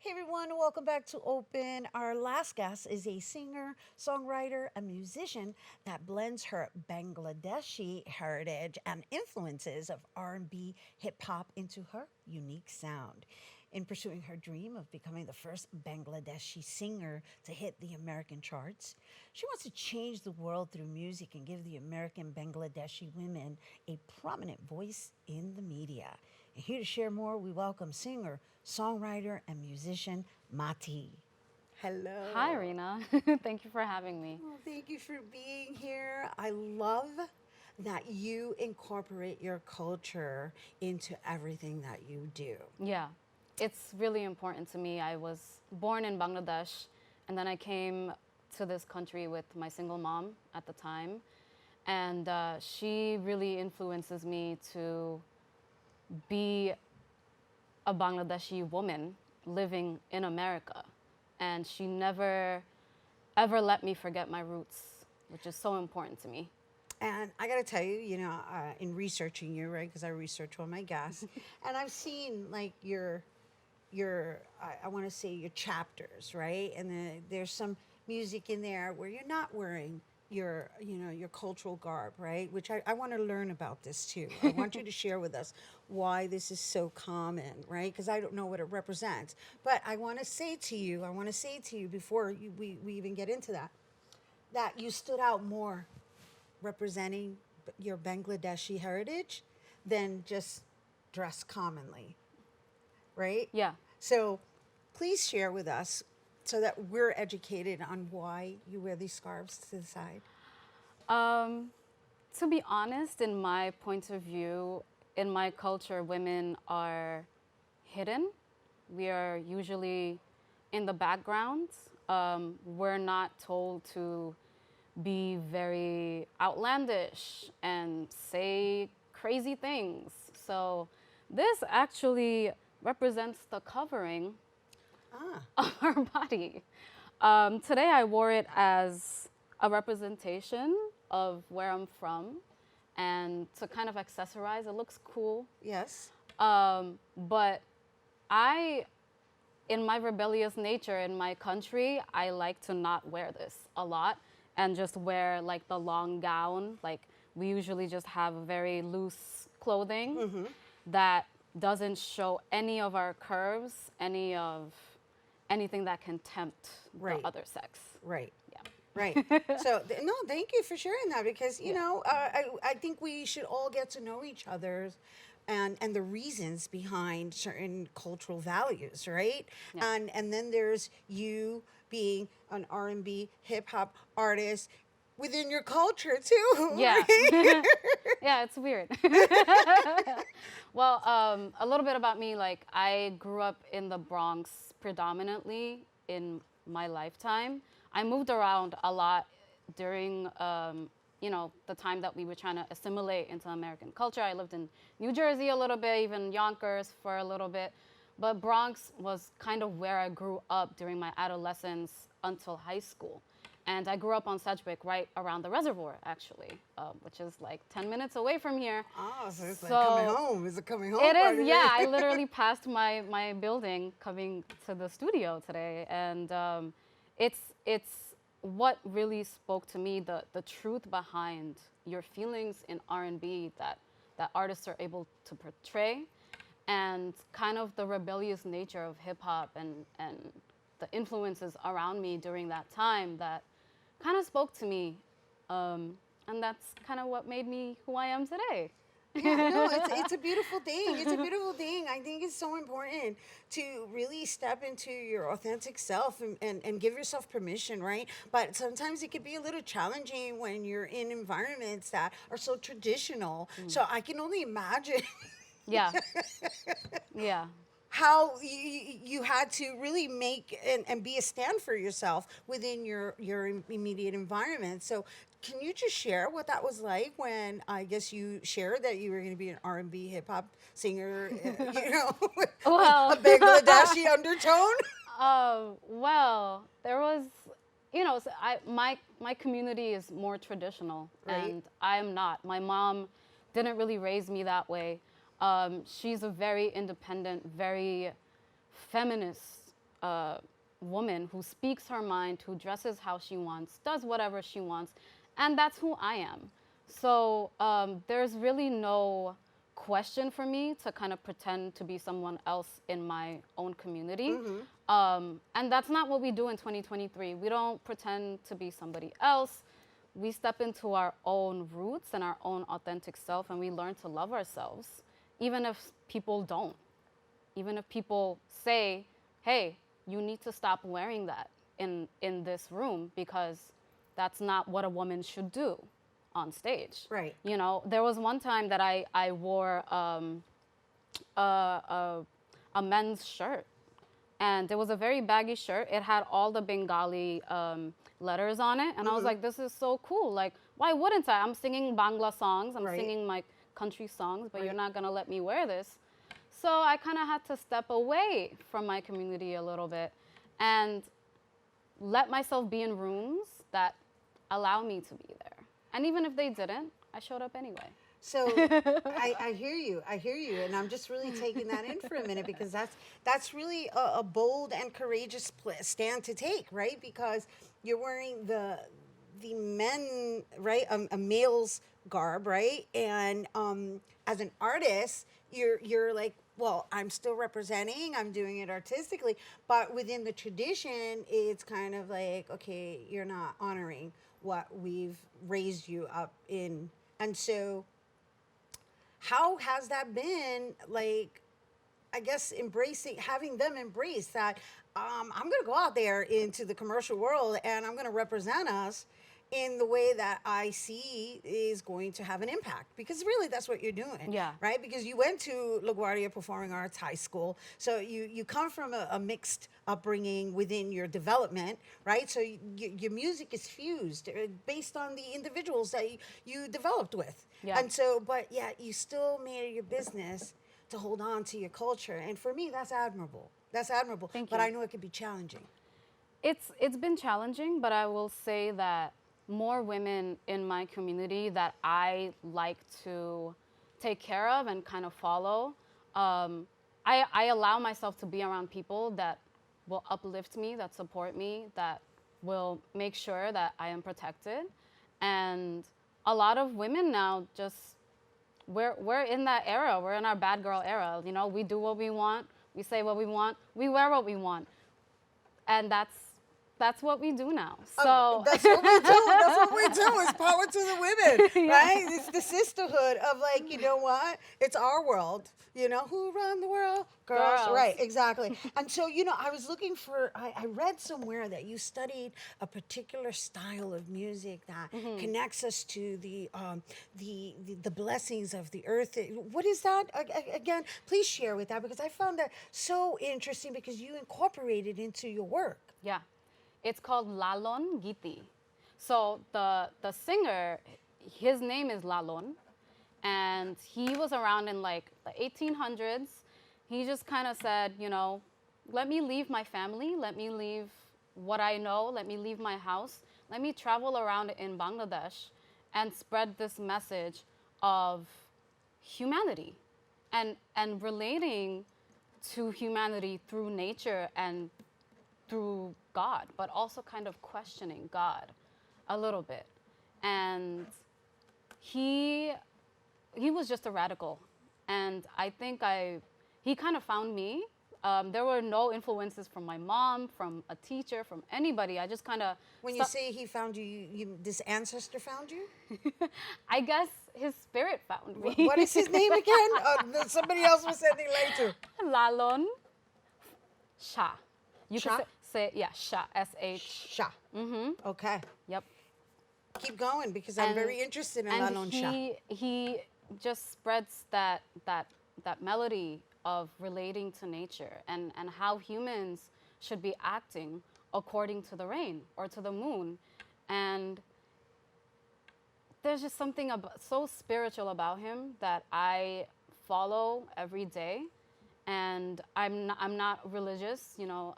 Hey everyone, welcome back to Open. Our last guest is a singer, songwriter, a musician that blends her Bangladeshi heritage and influences of R&B, hip hop into her unique sound. In pursuing her dream of becoming the first Bangladeshi singer to hit the American charts, she wants to change the world through music and give the American Bangladeshi women a prominent voice in the media. And here to share more, we welcome singer, songwriter, and musician Mati. Hi, Hello. Rhina. Thank you for having me. Well, thank you for being here. I love that you incorporate your culture into everything that you do. Yeah, it's really important to me. I was born in Bangladesh, and then I came to this country with my single mom at the time. And she really influences me to be a Bangladeshi woman living in America. And she never, ever let me forget my roots, which is so important to me. And I got to tell you, in researching you, right? Because I research all my guests, and I've seen like I want to say your chapters, right? And there's some music in there where you're not wearing your cultural garb, right? Which I want to learn about this too. I want you to share with us why this is so common, right? Because I don't know what it represents. But I want to say to you before we even get into that, that you stood out more representing your Bangladeshi heritage than just dress commonly, right? Yeah. So please share with us so that we're educated on why you wear these scarves to the side. Um, to be honest, in my point of view, in my culture, women are hidden. We are usually in the background. We're not told to be very outlandish and say crazy things. So, this actually represents the covering Ah, of our body. Today, I wore it as a representation of where I'm from and to kind of accessorize. It looks cool. yes. But I, in my rebellious nature in my country, I like to not wear this a lot and just wear like the long gown. Like we usually just have very loose clothing that doesn't show any of our curves, anything that can tempt the Right, other sex. right. Yeah. Right. So, no, thank you for sharing that because, Yeah. I think we should all get to know each other and the reasons behind certain cultural values, right? Yeah. And then there's you being an R&B hip hop artist within your culture too, Yeah. right? Yeah, it's weird. Well, a little bit about me. Like, I grew up in the Bronx predominantly in my lifetime. I moved around a lot during, the time that we were trying to assimilate into American culture. I lived in New Jersey a little bit, even Yonkers for a little bit. But Bronx was kind of where I grew up during my adolescence until high school. And I grew up on Sedgwick, right around the reservoir, actually, which is like 10 minutes away from here. Oh, so it's like coming So home. It's a coming home it party. is, yeah. I literally passed my building coming to the studio today, and it's what really spoke to me, the truth behind your feelings in R&B that artists are able to portray, and kind of the rebellious nature of hip hop and the influences around me during that time that kind of spoke to me, and that's kind of what made me who I am today. Yeah, no, it's a beautiful thing. It's a beautiful thing. I think it's so important to really step into your authentic self and give yourself permission, right? But sometimes it can be a little challenging when you're in environments that are so traditional. So I can only imagine Yeah, yeah. how you had to really make and be a stand for yourself within your immediate environment. So can you just share what that was like when I guess you shared that you were going to be an R&B hip hop singer, with a Well, Bangladeshi undertone? well, there was, my community is more traditional, Right. and I am not. My mom didn't really raise me that way. She's a very independent, very feminist woman who speaks her mind, who dresses how she wants, does whatever she wants, and that's who I am. So there's really no question for me to kind of pretend to be someone else in my own community. And that's not what we do in 2023. We don't pretend to be somebody else. We step into our own roots and our own authentic self, and we learn to love ourselves, even if people don't. Even if people say, hey, you need to stop wearing that in this room because that's not what a woman should do on stage. Right. You know, there was one time that I wore a, a men's shirt, and it was a very baggy shirt. It had all the Bengali letters on it, and I was like, this is so cool. Like, why wouldn't I? I'm singing Bangla songs. I'm singing my country songs, but you're not gonna let me wear this. So I kind of had to step away from my community a little bit and let myself be in rooms that allow me to be there. And even if they didn't, I showed up anyway. So I hear you. I hear you. And I'm just really taking that in for a minute because that's really a bold and courageous stand to take, right? Because you're wearing the men, right? A male's garb, right? And as an artist, you're like, well, I'm still representing, I'm doing it artistically, but within the tradition, it's kind of like, okay, you're not honoring what we've raised you up in. And so how has that been, like, I guess having them embrace that I'm going to go out there into the commercial world and I'm going to represent us in the way that I see is going to have an impact, because really that's what you're doing. Yeah. Right. Because you went to LaGuardia Performing Arts High School. So you come from a mixed upbringing within your development. Right. So your music is fused based on the individuals that you developed with. Yeah. And so, but yeah, you still made it your business to hold on to your culture. And for me, that's admirable. That's admirable. Thank But you. I know it can be challenging. It's been challenging, but I will say that more women in my community that I like to take care of and kind of follow, I allow myself to be around people that will uplift me, that support me, that will make sure that I am protected. And a lot of women now just, we're in that era. We're in our bad girl era. You know, we do what we want, we say what we want, we wear what we want. And that's what we do now. So that's what we do. That's what we do. It's power to the women, Yeah. right? It's the sisterhood of, like, you know what? It's our world. You know, who run the world? Girls. Girls. Right, exactly. And so, you know, I was looking for, I read somewhere that you studied a particular style of music that connects us to the blessings of the earth. What is that? Again, please share with that, because I found that so interesting because you incorporate it into your work. Yeah, it's called Lalon Giti. So the singer, his name is Lalon, and he was around in like the 1800s. He just kind of said, you know, let me leave my family, let me leave what I know, let me leave my house, let me travel around in Bangladesh and spread this message of humanity and relating to humanity through nature and through God, but also kind of questioning God a little bit. And he was just a radical. And I think he kind of found me. There were no influences from my mom, from a teacher, from anybody. I just kind of... When you say he found you, this ancestor found you? I guess his spirit found me. What is his name again? Somebody else was sending later. Lalon Shah. You Shah? could say yeah, Shah, S-H. Shah. Okay. Yep. Keep going, because I'm very interested in and Lalon Shah. he just spreads that melody of relating to nature and how humans should be acting according to the rain or to the moon. And there's just something so spiritual about him that I follow every day. And I'm not religious, you know,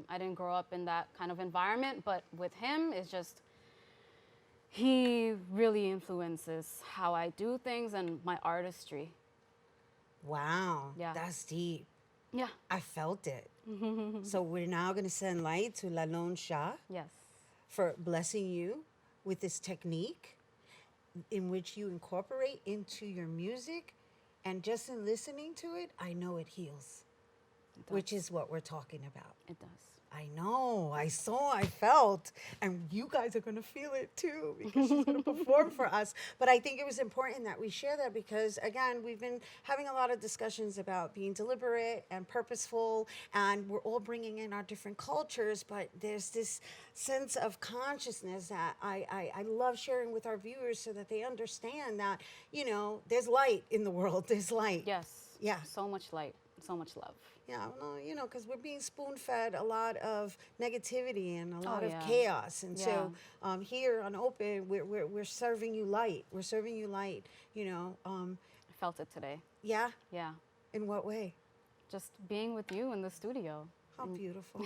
I didn't grow up in that kind of environment, but with him, it's just, he really influences how I do things and my artistry. Wow. Yeah. That's deep. Yeah. I felt it. So we're now going to send light to Lalon Shah Yes. for blessing you with this technique in which you incorporate into your music. And just in listening to it, I know it heals, It does. which is what we're talking about. It does. I know, I saw, I felt, and you guys are going to feel it too because she's going to perform for us. But I think it was important that we share that because, again, we've been having a lot of discussions about being deliberate and purposeful, and we're all bringing in our different cultures, but there's this sense of consciousness that I love sharing with our viewers so that they understand that, you know, there's light in the world, there's light. Yes. Yeah. So much light. So much love. Yeah, no, you know, because we're being spoon-fed a lot of negativity and a lot of yeah. chaos, and so Yeah. here on Open, we're serving you light. We're serving you light. You know, I felt it today. yeah. Yeah. In what way? Just being with you in the studio. How beautiful.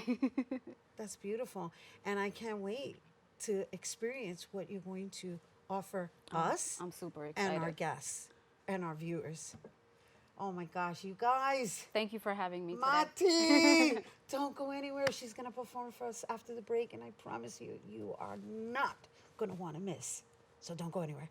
That's beautiful, and I can't wait to experience what you're going to offer us I'm super excited. and our guests and our viewers. Oh my gosh, you guys. Thank you for having me Mati, today. don't go anywhere. She's going to perform for us after the break, and I promise you, you are not going to want to miss. So don't go anywhere.